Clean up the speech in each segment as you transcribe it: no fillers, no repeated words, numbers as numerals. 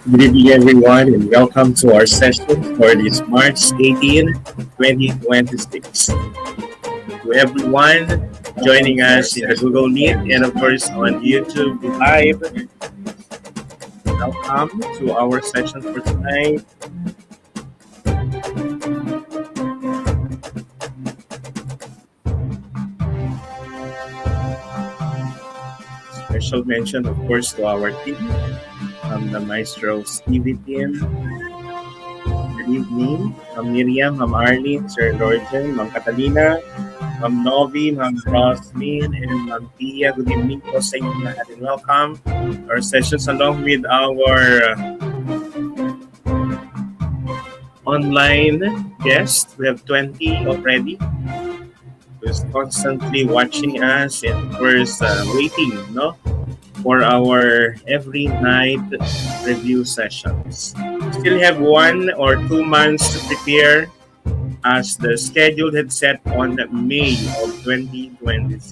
Good evening, everyone, and welcome to our session for this March 18, 2026. To everyone joining us in the Google Meet and, of course, on YouTube Live, welcome to our session for tonight. Special mention, of course, to our team from the Maestro's TV team. Good evening, Ma'am Miriam, Ma'am Arlene, Sir Lorjan, Ma'am Catalina, Ma'am Novi, Ma'am Roslyn, and Ma'am Tia. Good evening po sa inyo lahat and welcome to our sessions along with our online guests. We have 20 already who's constantly watching us and of course waiting for our every night review sessions. Still have 1 or 2 months to prepare as the schedule had set on May of 2026.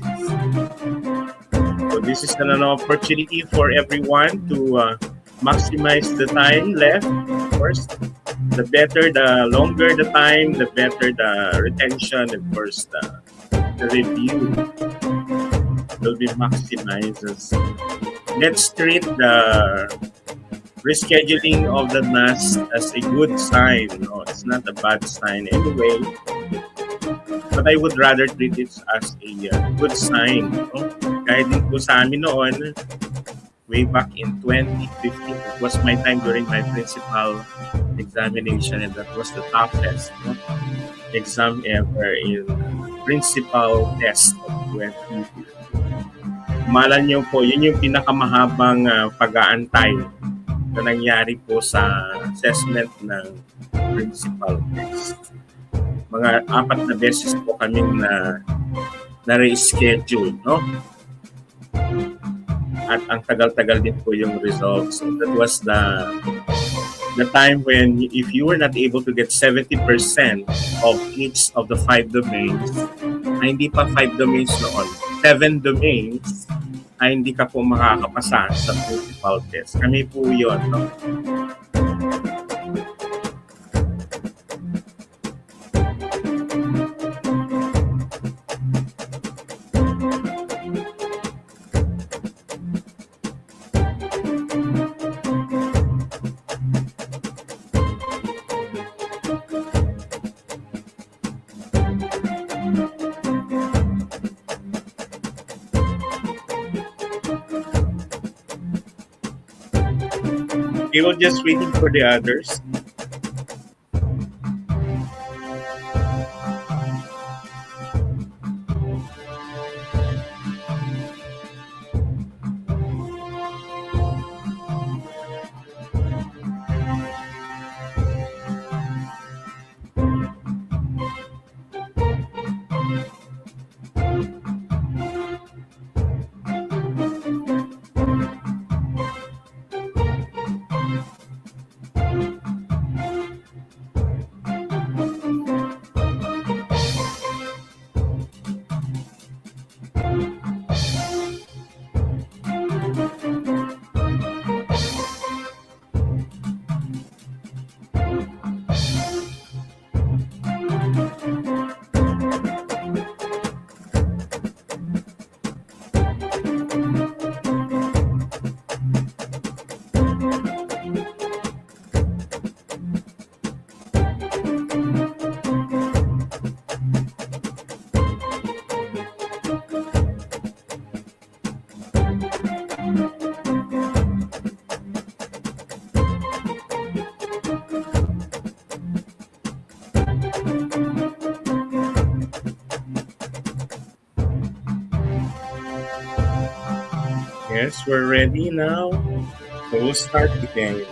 So this is an opportunity for everyone to maximize the time left. Of course, the longer the time, the better the retention. Of course, the review will be maximized. Let's treat the rescheduling of the NASH as a good sign. No, it's not a bad sign anyway. But I would rather treat it as a good sign. No? Kahit din po sa amin noon, way back in 2015, it was my time during my principal examination and that was the toughest exam ever in principal test of 2015. Malan nyo po, yun yung pinakamahabang pag-aantay na nangyari po sa assessment ng principal test. Mga 4 na beses po kaming na reschedule, no? At ang tagal-tagal din po yung results. So that was the time when if you were not able to get 70% of each of the 5 domains, ay hindi pa 5 domains noon, 7 domains, ay hindi ka po makakapasa sa principal test. Kami po yun, no? We were just waiting for the others. Yes, we're ready now. So we'll start the game.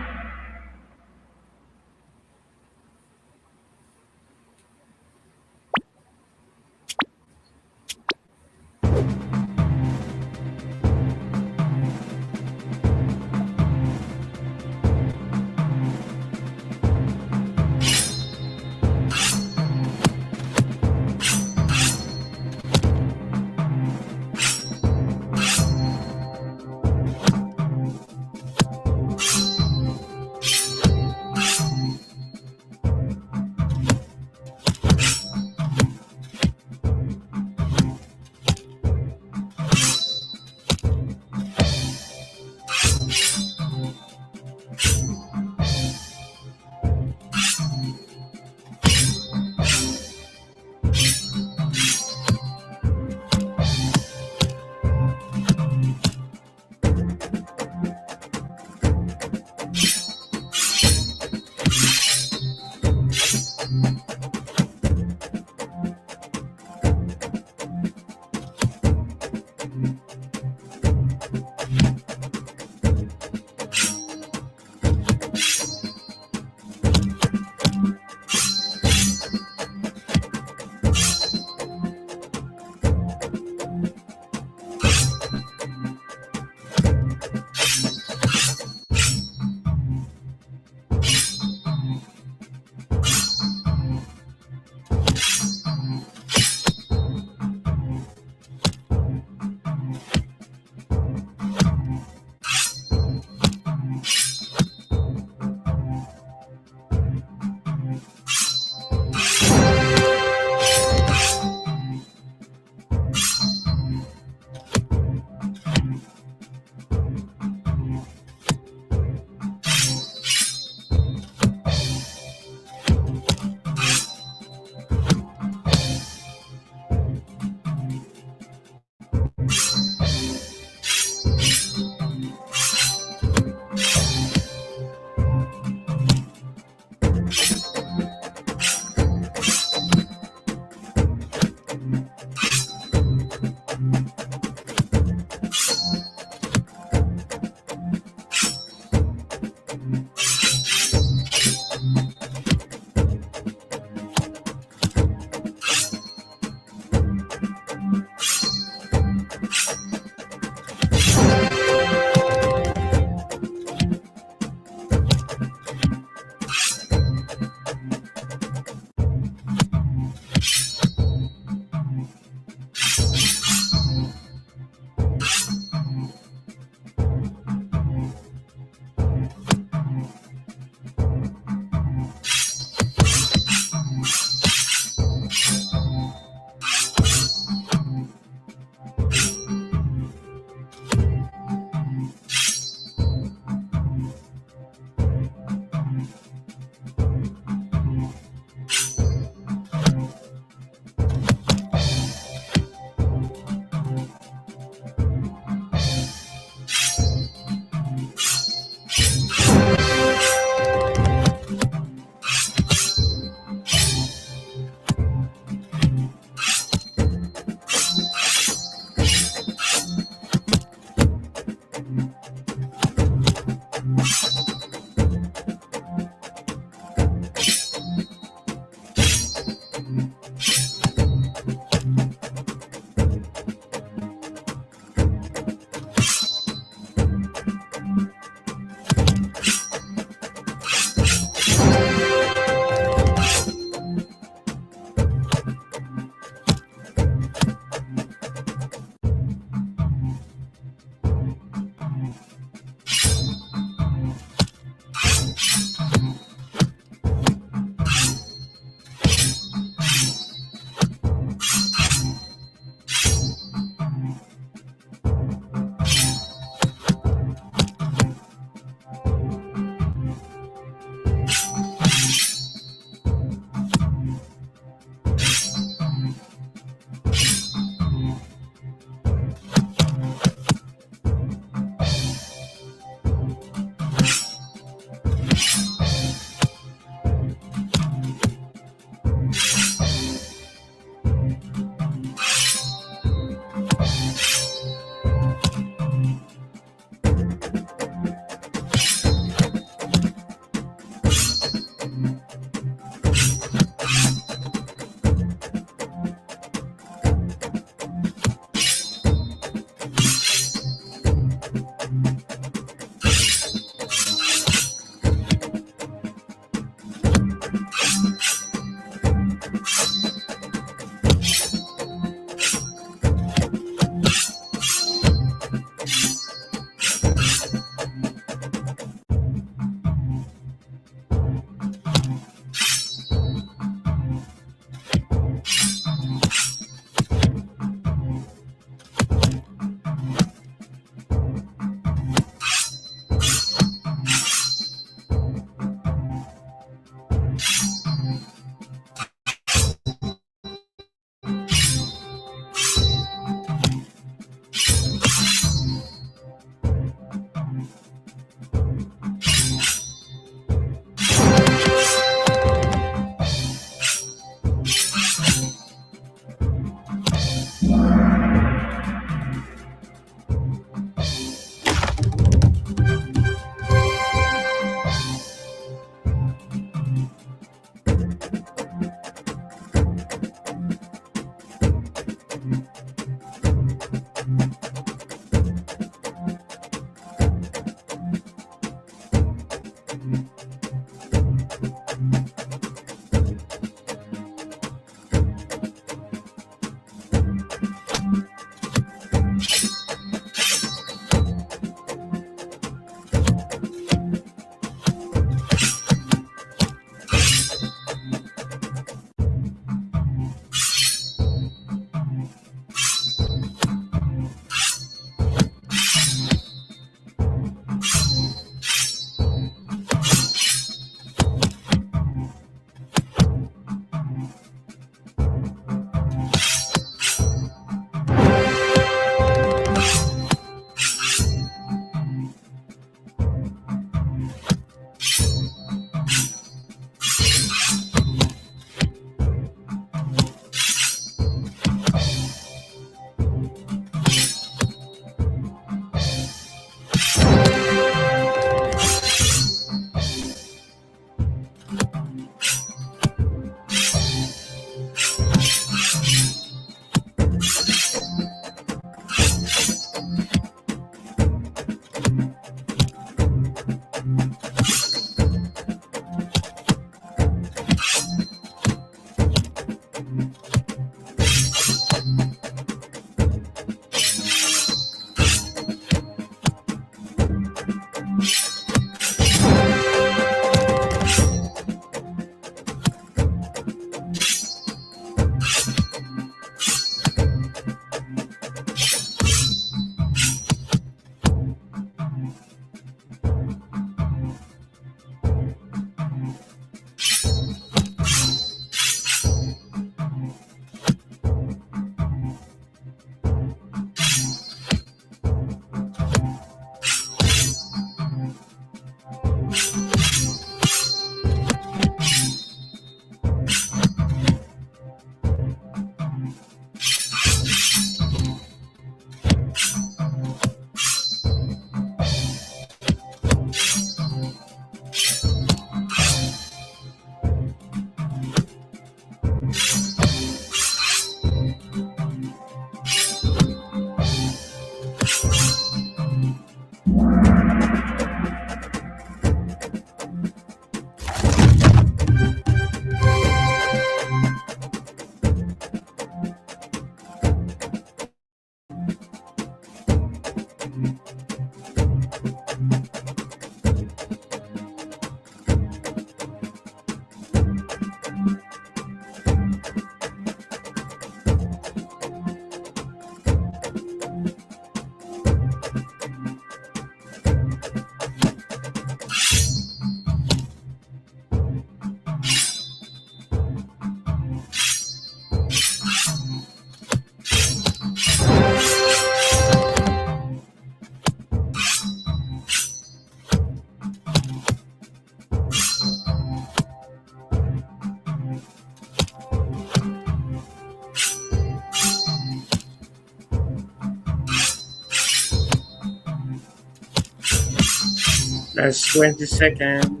Last 20 seconds.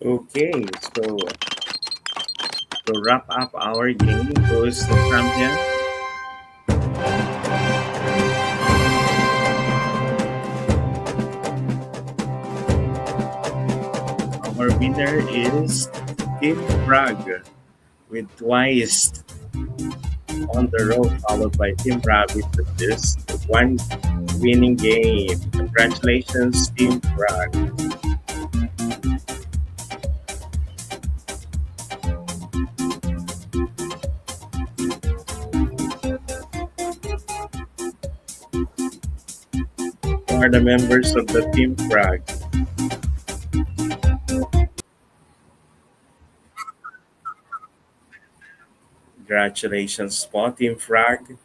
Okay, so to wrap up our game, who's the champion? Our winner is Team Prague with twice on the row, followed by Team Rabbit with just one winning game. Congratulations, Team Prague. Who are the members of the Team Prague? Congratulations po, Team Prague.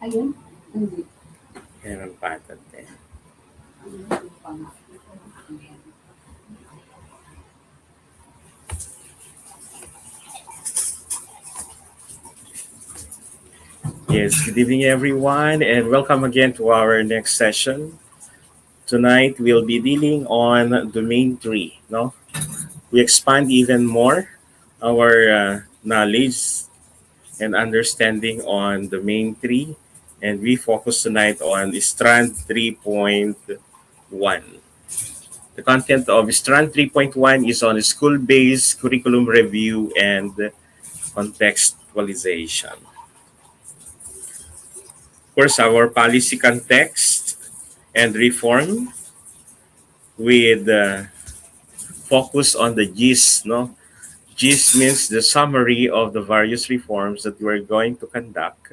Ayun. Hindi. Yan ang patent eh. Yes, good evening everyone and welcome again to our next session. Tonight we'll be dealing on domain 3, no? We expand even more our knowledge and understanding on domain 3 and we focus tonight on strand 3.1. The content of strand 3.1 is on school-based curriculum review and contextualization. Of course, our policy context and reform with focus on the gist, no? Gist means the summary of the various reforms that we're going to conduct.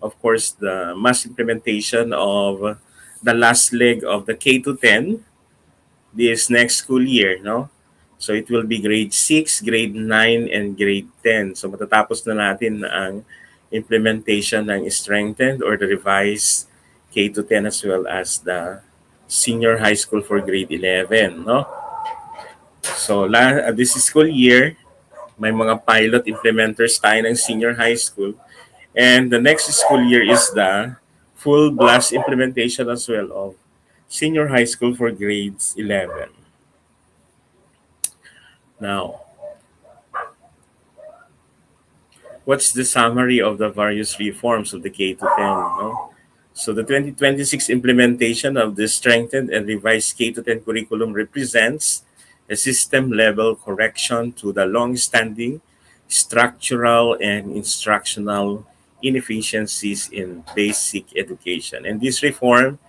Of course, the mass implementation of the last leg of the K to 10 this next school year, no? So it will be grade 6, grade 9, and grade 10. So matatapos na natin ang implementation ng strengthened or the revised K to 10 as well as the senior high school for grade 11, no? So this school year, may mga pilot implementers tayo ng senior high school. And the next school year is the full blast implementation as well of senior high school for grades 11. Now, what's the summary of the various reforms of the K to 10? No? So the 2026 implementation of the strengthened and revised K to 10 curriculum represents a system-level correction to the long-standing structural and instructional inefficiencies in basic education. And this reform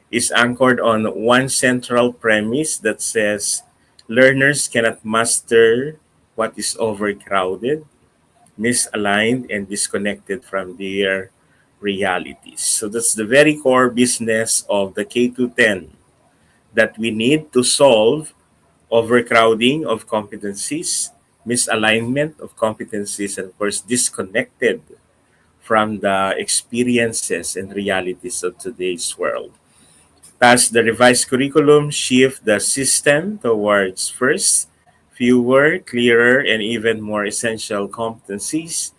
is anchored on one central premise that says learners cannot master what is overcrowded, misaligned, and disconnected from their realities. So that's the very core business of the K to 10 that we need to solve overcrowding of competencies, misalignment of competencies, and of course, disconnected from the experiences and realities of today's world. Thus, the revised curriculum shift the system towards first, fewer, clearer, and even more essential competencies.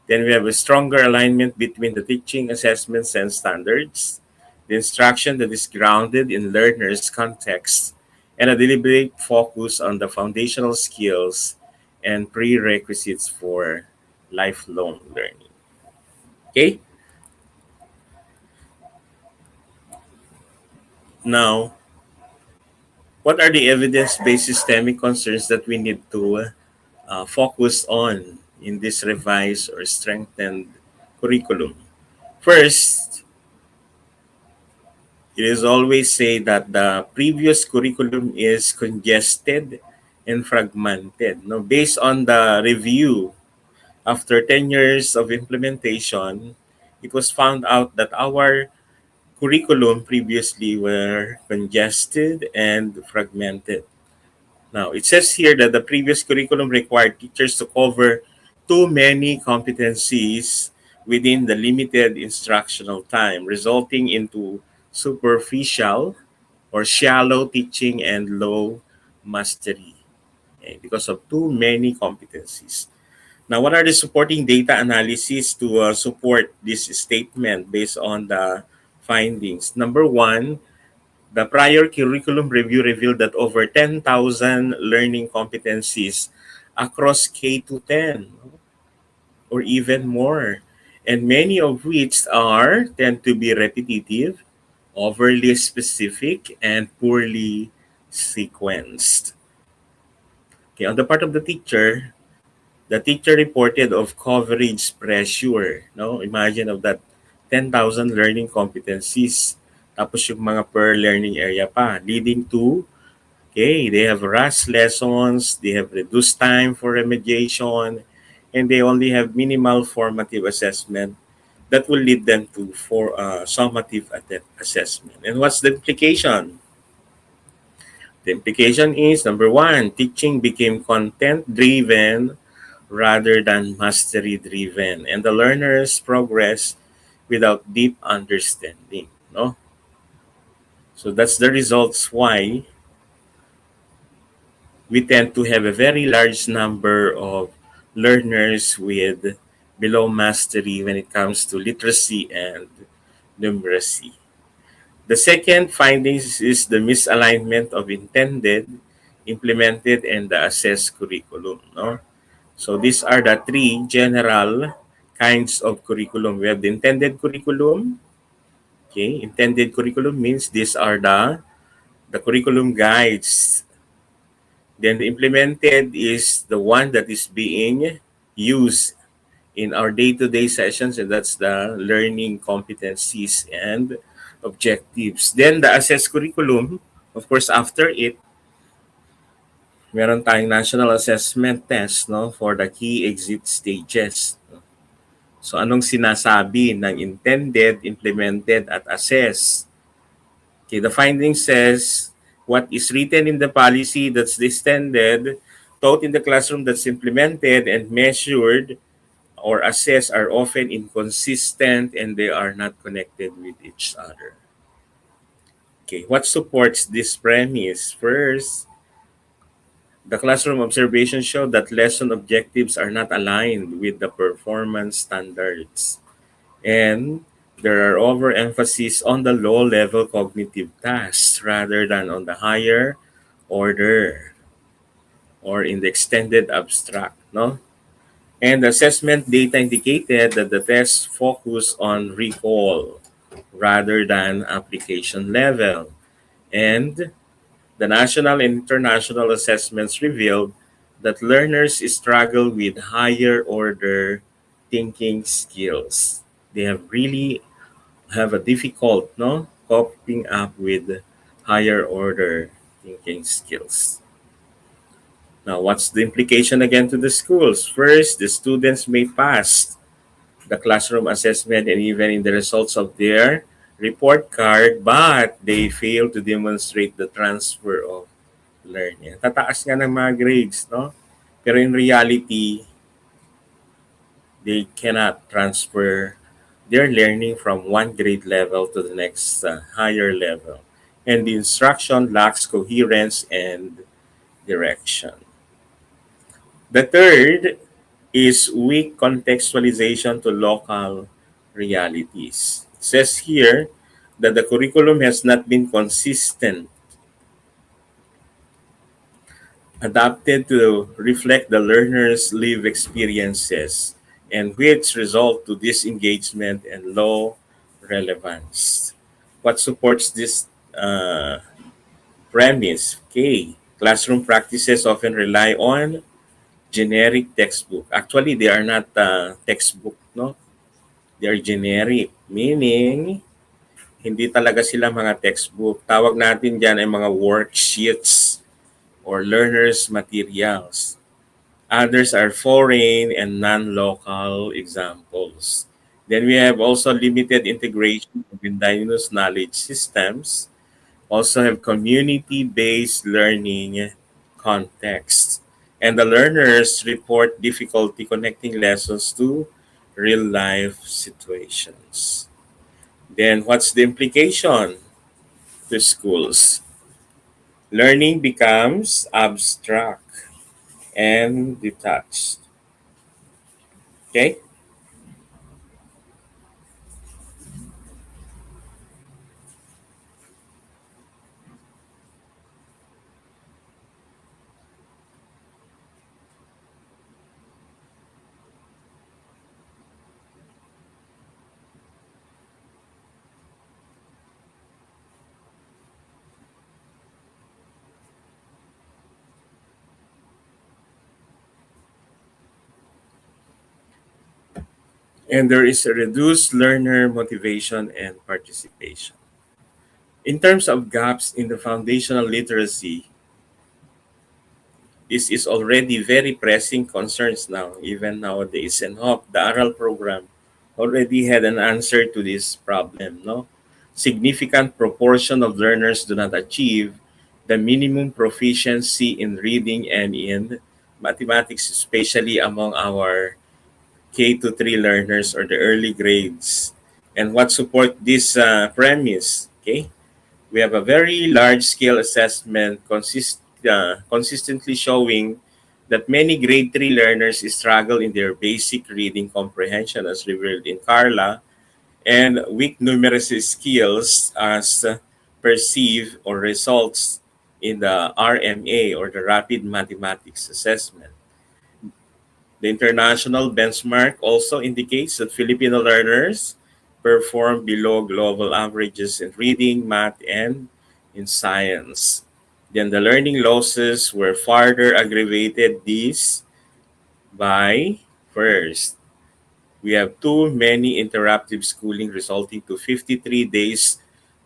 Then we have a stronger alignment between the teaching assessments and standards, the instruction that is grounded in learners' context, and a deliberate focus on the foundational skills and prerequisites for lifelong learning. Okay, now what are the evidence based systemic concerns that we need to focus on in this revised or strengthened curriculum? First, it is always say that the previous curriculum is congested and fragmented. No, based on the review, after 10 years of implementation, it was found out that our curriculum previously were congested and fragmented. Now, it says here that the previous curriculum required teachers to cover too many competencies within the limited instructional time, resulting into superficial or shallow teaching and low mastery, okay, because of too many competencies. Now, what are the supporting data analysis to support this statement based on the findings? Number one, the prior curriculum review revealed that over 10,000 learning competencies across K to 10 or even more, and many of which are tend to be repetitive, overly specific, and poorly sequenced. Okay, on the part of the teacher reported of coverage pressure. No, imagine of that 10,000 learning competencies. Tapos yung mga per learning area pa, leading to, okay, they have rush lessons, they have reduced time for remediation, and they only have minimal formative assessment that will lead them to for summative assessment. And what's the implication? The implication is number one, teaching became content driven rather than mastery driven, and the learners progress without deep understanding. No, so that's the results why we tend to have a very large number of learners with below mastery when it comes to literacy and numeracy. The second findings is the misalignment of intended, implemented, and the assessed curriculum. No? So these are the three general kinds of curriculum. We have the intended curriculum. Okay, intended curriculum means these are the curriculum guides. Then the implemented is the one that is being used in our day-to-day sessions, and that's the learning competencies and objectives. Then the assessed curriculum, of course, after it, meron tayong national assessment test, no, for the key exit stages. So anong sinasabi ng intended, implemented, at assessed? Okay, the finding says what is written in the policy that's extended, taught in the classroom that's implemented and measured or assessed are often inconsistent and they are not connected with each other. Okay, what supports this premise? First, the classroom observations show that lesson objectives are not aligned with the performance standards. And there are overemphasis on the low-level cognitive tasks rather than on the higher order or in the extended abstract. No? And the assessment data indicated that the tests focus on recall rather than application level. And the national and international assessments revealed that learners struggle with higher order thinking skills. They have a difficult no coping up with higher order thinking skills. Now, what's the implication again to the schools? First, the students may pass the classroom assessment and even in the results of their report card, but they fail to demonstrate the transfer of learning. Tataas nga ng mga grades, no? Pero in reality, they cannot transfer their learning from one grade level to the next higher level. And the instruction lacks coherence and direction. The third is weak contextualization to local realities. It says here that the curriculum has not been consistent, adapted to reflect the learner's lived experiences, and which result to disengagement and low relevance. What supports this premise? Okay, classroom practices often rely on generic textbook. Actually, they are not textbook, no? They are generic, meaning hindi talaga sila mga textbook. Tawag natin diyan ay mga worksheets or learners' materials. Others are foreign and non-local examples. Then we have also limited integration of indigenous knowledge systems, also have community-based learning contexts. And the learners report difficulty connecting lessons to real-life situations. Then what's the implication to schools? Learning becomes abstract and detached. Okay? And there is a reduced learner motivation and participation. In terms of gaps in the foundational literacy, this is already very pressing concerns now, even nowadays. And hope the ARAL program already had an answer to this problem. No, significant proportion of learners do not achieve the minimum proficiency in reading and in mathematics, especially among our K to 3 learners or the early grades. And what support this premise? Okay, we have a very large scale assessment consistently showing that many grade 3 learners struggle in their basic reading comprehension, as revealed in Carla, and weak numeracy skills as perceived or results in the RMA or the Rapid Mathematics Assessment. The international benchmark also indicates that Filipino learners perform below global averages in reading, math, and in science. Then the learning losses were further aggravated this by first, we have too many interruptive schooling resulting to 53 days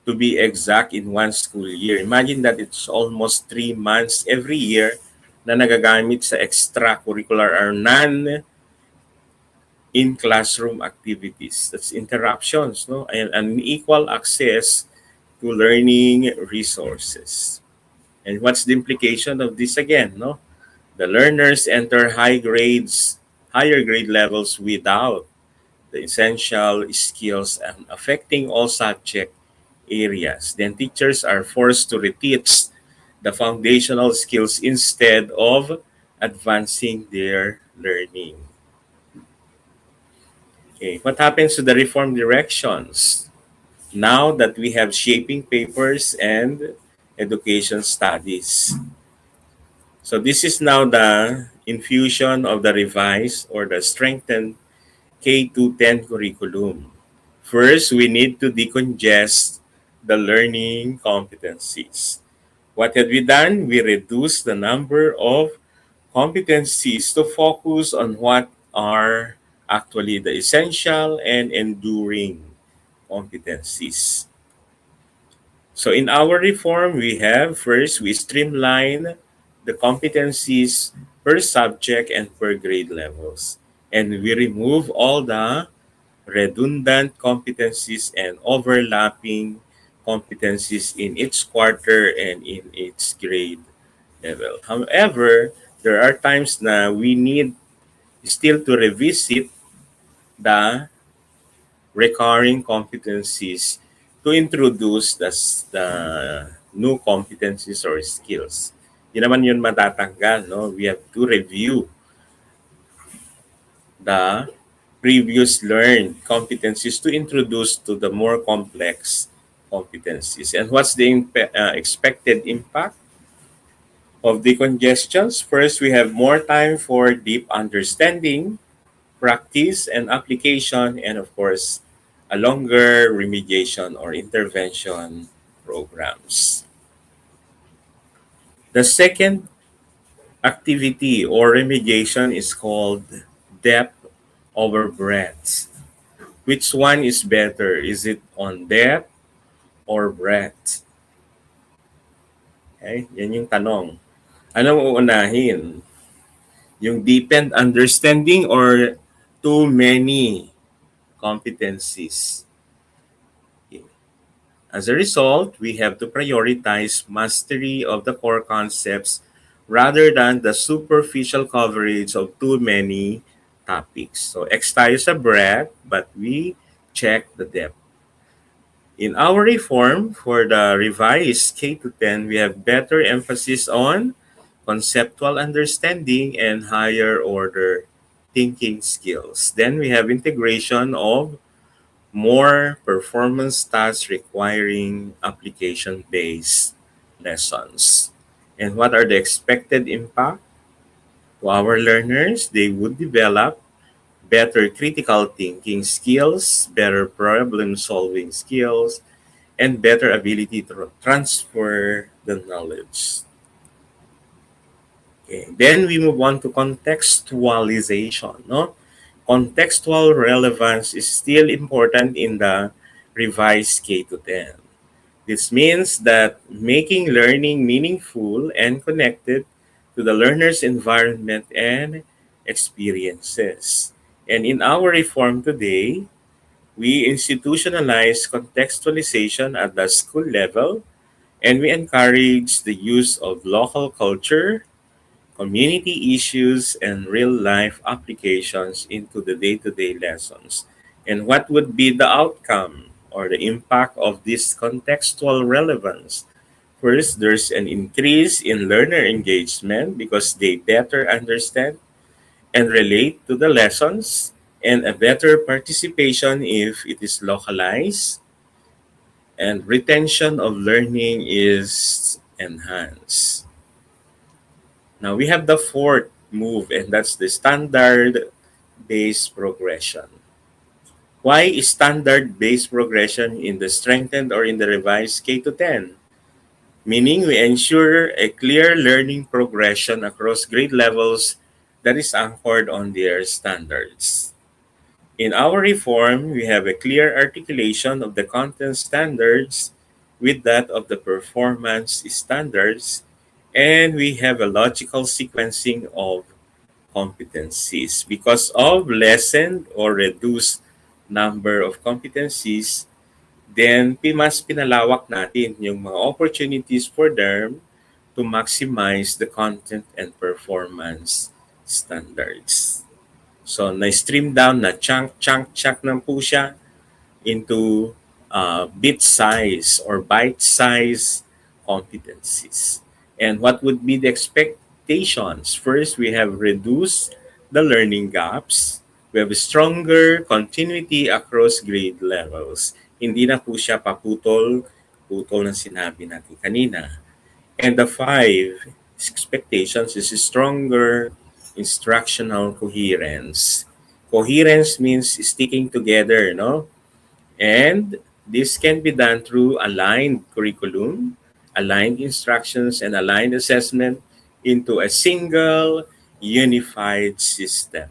to be exact in one school year. Imagine that it's almost 3 months every year na nagagamit sa extracurricular or non in classroom activities. That's interruptions, no? And unequal access to learning resources. And what's the implication of this again, no? The learners enter higher grade levels without the essential skills and affecting all subject areas. Then teachers are forced to reteach the foundational skills instead of advancing their learning. Okay, what happens to the reform directions now that we have shaping papers and education studies? So this is now the infusion of the revised or the strengthened K to 10 curriculum. First, we need to decongest the learning competencies. What have we done? We reduced the number of competencies to focus on what are actually the essential and enduring competencies. So in our reform, we have first, we streamline the competencies per subject and per grade levels. And we remove all the redundant competencies and overlapping competencies in each quarter and in each grade level. However, there are times na we need still to revisit the recurring competencies to introduce the new competencies or skills. Di naman yun matatanggal, no? We have to review the previous learned competencies to introduce to the more complex competencies. And what's the expected impact of decongestions? First, we have more time for deep understanding, practice, and application, and of course, a longer remediation or intervention programs. The second activity or remediation is called depth over breadth. Which one is better? Is it on depth or breadth? Okay, yan yung tanong. Anong uunahin? Yung deepened understanding or too many competencies? As a result, we have to prioritize mastery of the core concepts rather than the superficial coverage of too many topics. So, X tayo sa breadth, but we check the depth. In our reform for the revised K to 10, we have better emphasis on conceptual understanding and higher order thinking skills. Then we have integration of more performance tasks requiring application based lessons. And what are the expected impact to our learners? They would develop better critical thinking skills, better problem solving skills, and better ability to transfer the knowledge. Okay. Then we move on to contextualization. No? Contextual relevance is still important in the revised K to 10. This means that making learning meaningful and connected to the learner's environment and experiences. And in our reform today, we institutionalize contextualization at the school level and we encourage the use of local culture, community issues, and real life applications into the day to day lessons. And what would be the outcome or the impact of this contextual relevance? First, there's an increase in learner engagement because they better understand and relate to the lessons, and a better participation if it is localized, and retention of learning is enhanced. Now we have the fourth move, and that's the standard based progression. Why is standard based progression in the strengthened or in the revised K to 10? Meaning we ensure a clear learning progression across grade levels that is anchored on their standards. In our reform, we have a clear articulation of the content standards with that of the performance standards, and we have a logical sequencing of competencies. Because of lessened or reduced number of competencies, then mas pinalawak natin yung mga opportunities for them to maximize the content and performance standards. So, na-stream down na chunk ng po siya into bit size or bite size competencies. And what would be the expectations? First, we have reduced the learning gaps. We have stronger continuity across grade levels. Hindi na po siya putol na sinabi natin kanina. And the five expectations is stronger instructional coherence. Coherence means sticking together, no? And this can be done through aligned curriculum, aligned instructions, and aligned assessment into a single unified system.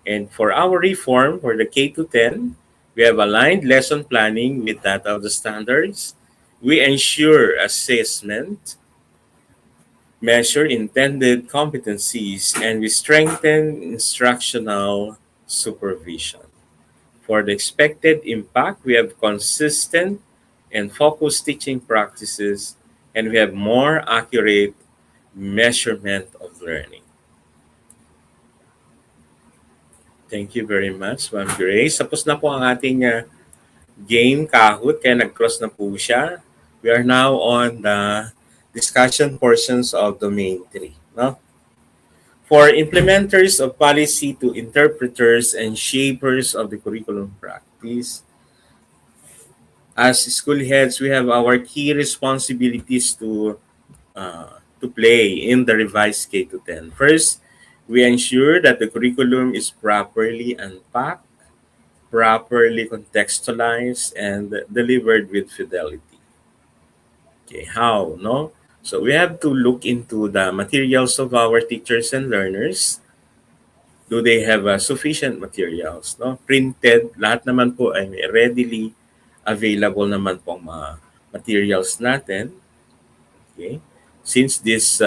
And for our reform, for the K to 10, we have aligned lesson planning with that of the standards. We ensure assessment, measure intended competencies, and we strengthen instructional supervision. For the expected impact, we have consistent and focused teaching practices, and we have more accurate measurement of learning. Thank you very much, Ma'am Grace. Tapos na po ang ating game Kahoot, kaya nag-cross na po siya. We are now on the discussion portions of domain 3. No? For implementers of policy to interpreters and shapers of the curriculum practice, as school heads, we have our key responsibilities to play in the revised K to 10. First, we ensure that the curriculum is properly unpacked, properly contextualized, and delivered with fidelity. Okay, how, no? So we have to look into the materials of our teachers and learners. Do they have sufficient materials, no? Printed, lahat naman po ay may readily available naman pong mga materials natin. Okay? Since this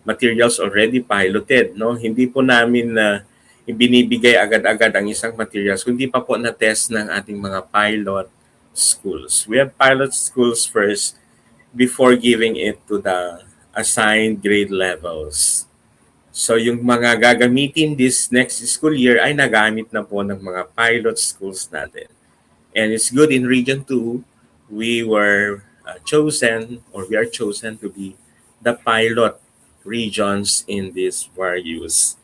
materials already piloted, no? Hindi po namin na ibinibigay agad-agad ang isang materials, kundi pa po na-test ng ating mga pilot schools. We have pilot schools first before giving it to the assigned grade levels. So yung mga gagamitin this next school year ay nagamit na po ng mga pilot schools natin. And it's good in Region 2, we were chosen or we are chosen to be the pilot regions in these various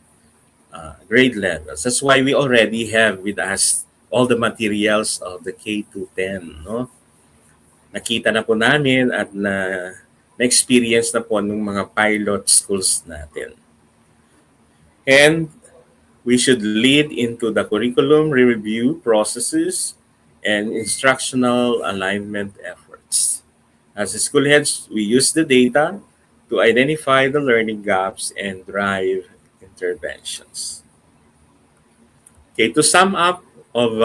grade levels. That's why we already have with us all the materials of the K to 10. No? Nakita na po namin at na-experience na po ng mga pilot schools natin. And we should lead into the curriculum review processes and instructional alignment efforts. As school heads, we use the data to identify the learning gaps and drive interventions. Okay, to sum up of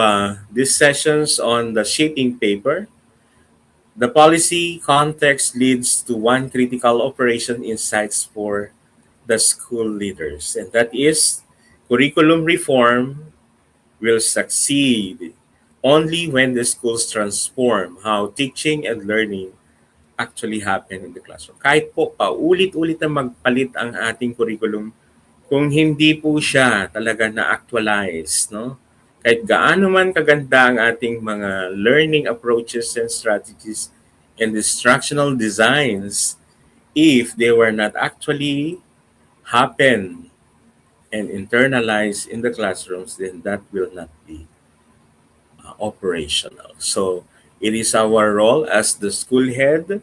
these sessions on the shaping paper, the policy context leads to one critical operation insights for the school leaders, and that is curriculum reform will succeed only when the schools transform how teaching and learning actually happen in the classroom. Kahit po paulit-ulit na magpalit ang ating curriculum, kung hindi po siya talaga na-actualize, no? Kahit gaano man kaganda ang ating mga learning approaches and strategies and instructional designs, if they were not actually happen and internalized in the classrooms, then that will not be operational. So it is our role as the school head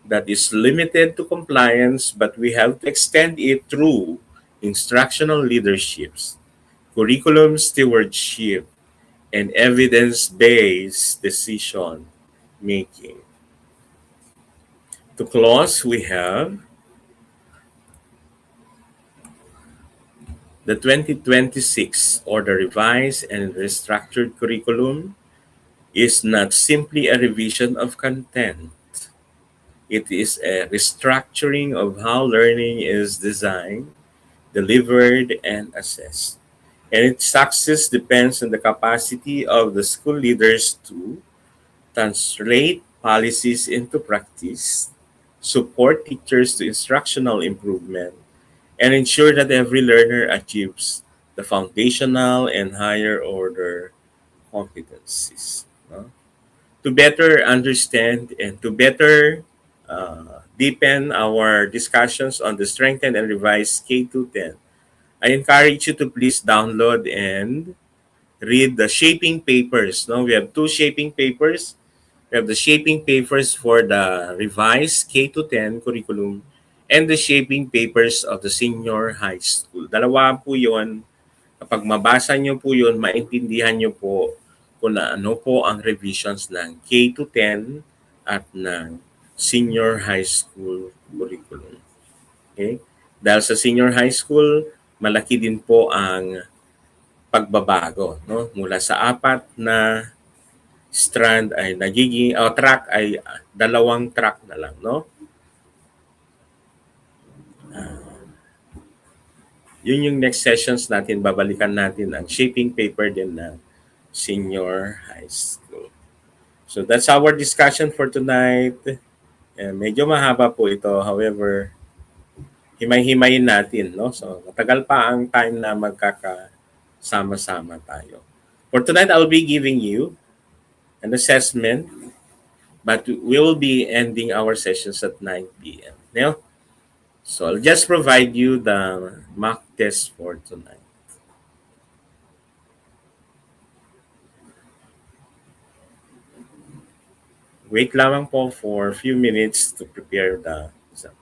that is limited to compliance, but we have to extend it through instructional leaderships, curriculum stewardship, and evidence-based decision making. To close, we have the 2026 or the revised and restructured curriculum is not simply a revision of content. It is a restructuring of how learning is designed, delivered, and assessed. And its success depends on the capacity of the school leaders to translate policies into practice, support teachers to instructional improvement, and ensure that every learner achieves the foundational and higher order competencies. No? To better understand and to better deepen our discussions on the strengthened and revised K 10, I encourage you to please download and read the shaping papers. No, we have two shaping papers. We have the shaping papers for the revised K 10 curriculum and the shaping papers of the senior high school. Dalawa po yon. Kapag mabasa nyo po yun, maintindihan nyo po kung ano po ang revisions ng K 10 at ng senior high school curriculum. Okay? Dahil sa senior high school, malaki din po ang pagbabago, no? Mula sa apat na strand ay nagiging track ay dalawang track na lang, no? Yun yung next sessions natin, babalikan natin ang shaping paper din na senior high school. So that's our discussion for tonight. Medyo mahaba po ito, however, himay-himayin natin, no? So matagal pa ang time na magkakasama-sama tayo. For tonight, I'll be giving you an assessment, but we will be ending our sessions at 9 p.m. Now, so I'll just provide you the mock test for tonight. Wait lamang po for a few minutes to prepare the exam.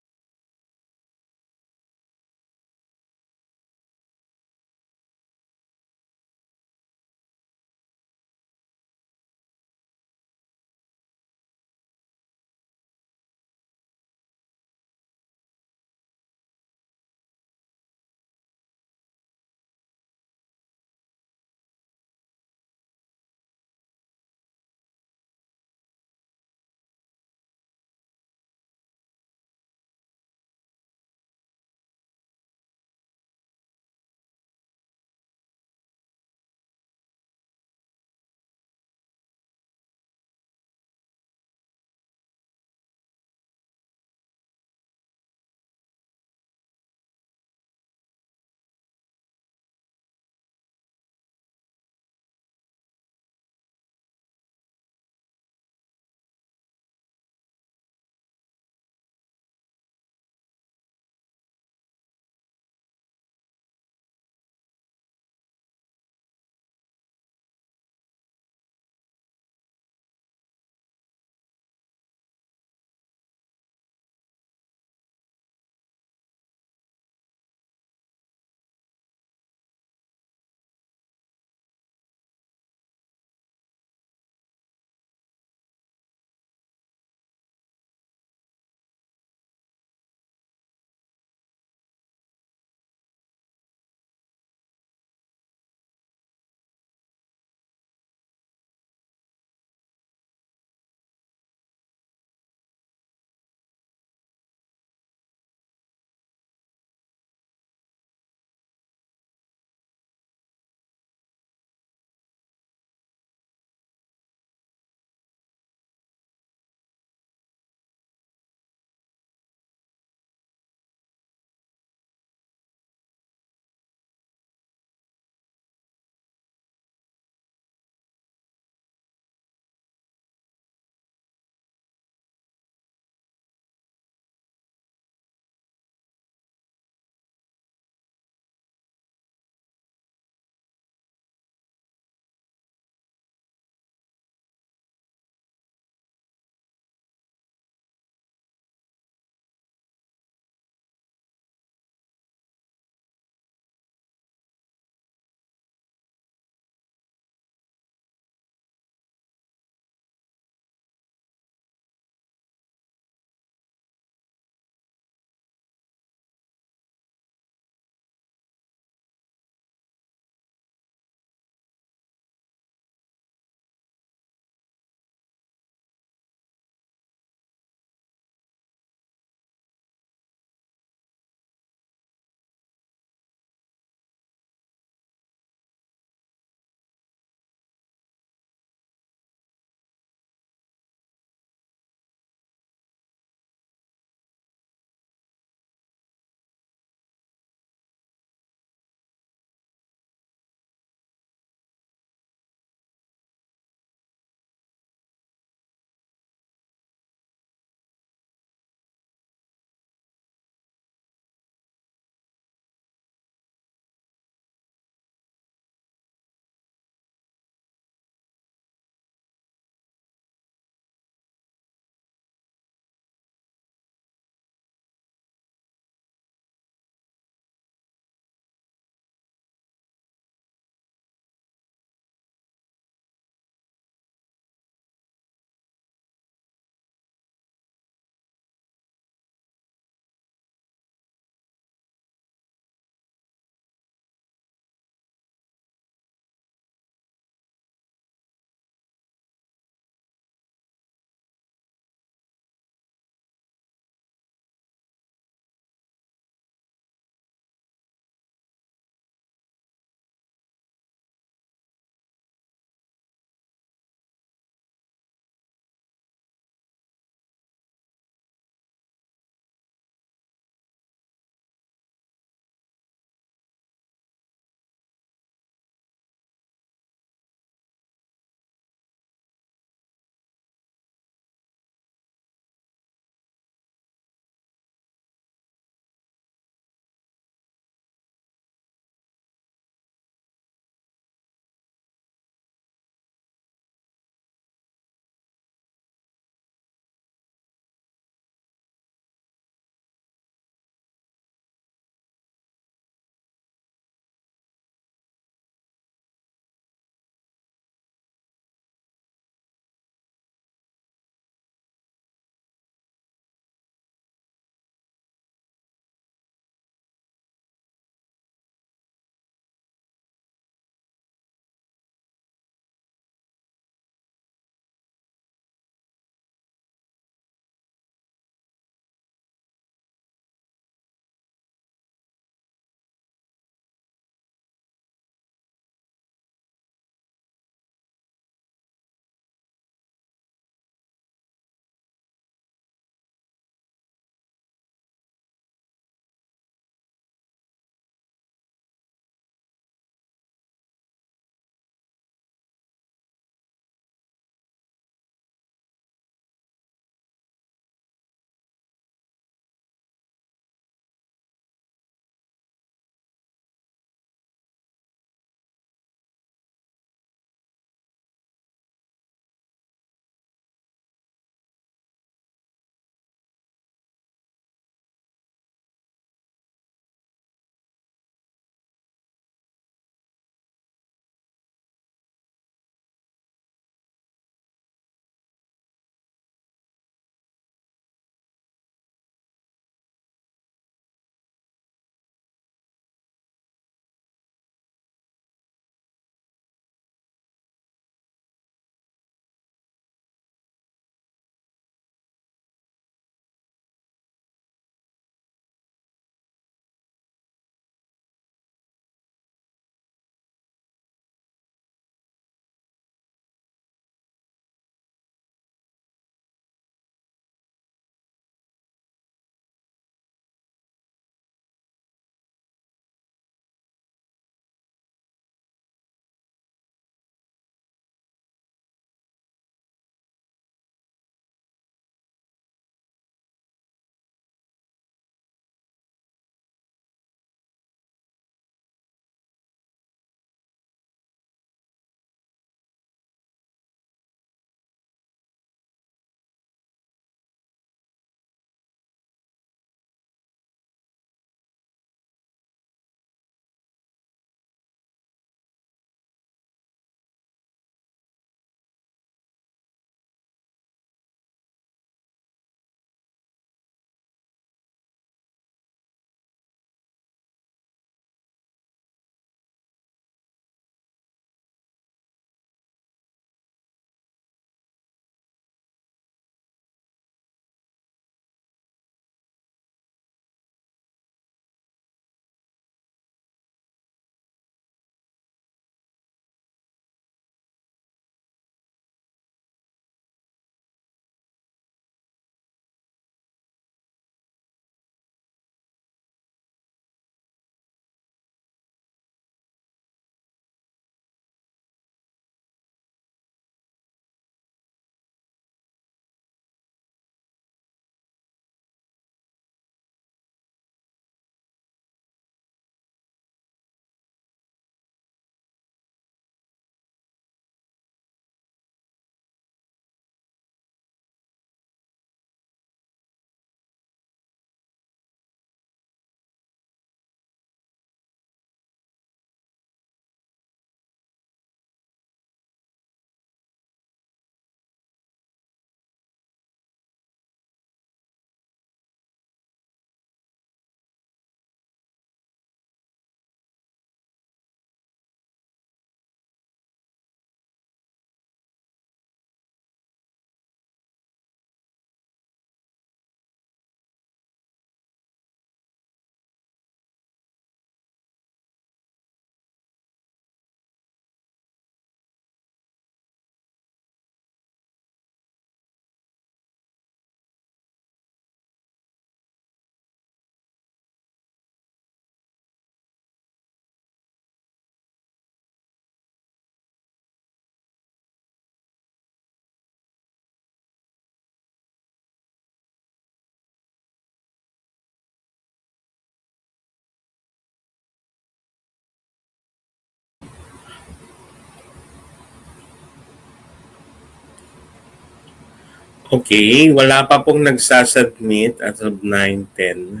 Okay, wala pa pong nagsasubmit as of 9:10.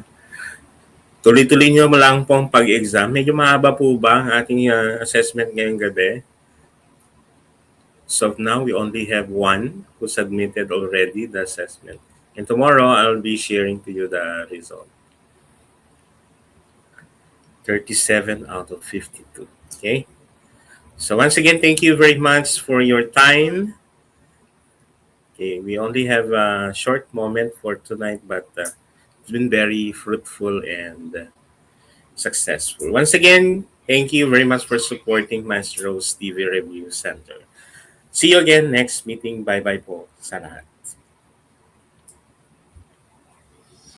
Tuloy-tuloy nyo lang pong pag-exam. Medyo mahaba po ba ang ating assessment ngayong gabi? So now we only have one who submitted already the assessment. And tomorrow I'll be sharing to you the result. 37 out of 52. Okay. So once again, thank you very much for your time. Okay, we only have a short moment for tonight, but it's been very fruitful and successful. Once again, thank you very much for supporting Master Rose TV Review Center. See you again next meeting. Bye-bye po sa lahat.